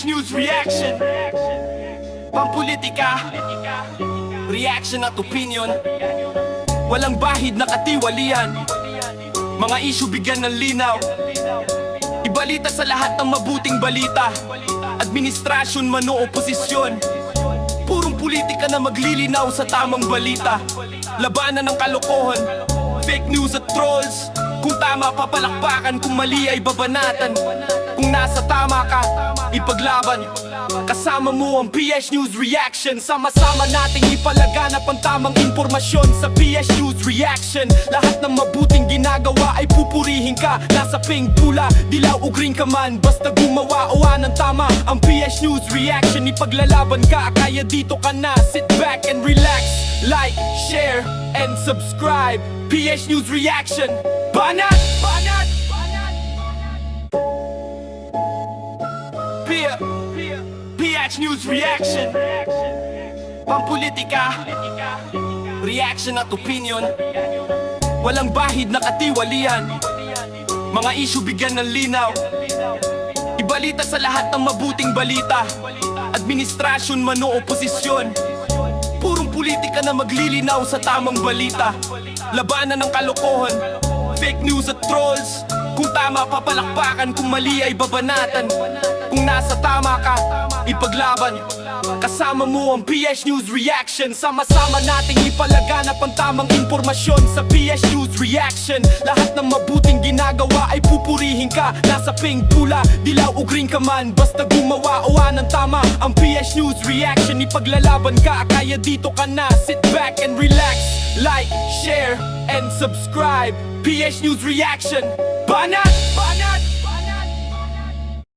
PH News Reaction. Pampolitika, reaction at opinion. Walang bahid na katiwalian. Mga issue bigyan ng linaw. Ibalita sa lahat ng mabuting balita. Administrasyon man o oposisyon, purong politika na maglilinaw sa tamang balita. Labanan ng kalokohan, fake news at trolls. Kung tama papalakpakan, kung mali ay babanatan. Kung nasa tama ka, ipaglaban. Kasama mo ang PH News Reaction. Sama-sama nating ipalaganap ang tamang impormasyon sa PH News Reaction. Lahat ng mabuting ginagawa ay pupurihin ka. Nasa pink, pula, dilaw o green ka man, basta gumawa o ng tama. Ang PH News Reaction, ipaglalaban ka. Kaya dito ka na, sit back and relax. Like, share, and subscribe. PH News Reaction. Banat! Banat! PH News Reaction. Pampolitika, reaction at opinion. Walang bahid na katiwalian. Mga issue bigyan ng linaw. Ibalita sa lahat ng mabuting balita. Administrasyon man o oposisyon, purong politika na maglilinaw sa tamang balita. Labanan ng kalokohan, fake news at trolls. Kung tama papalakpakan, kung mali ay babanatan. Kung nasa tama ka, ipaglaban. Kasama mo ang PH News Reaction. Sama-sama nating ipalaganap ang tamang impormasyon sa PH News Reaction. Lahat ng mabuting ginagawa ay pupurihin ka. Nasa pink, pula, dilaw o green ka man, basta gumawa o ng tama. Ang PH News Reaction, ipaglalaban ka. Kaya dito ka na, sit back and relax. Like, share, and subscribe. PH News Reaction. Banat!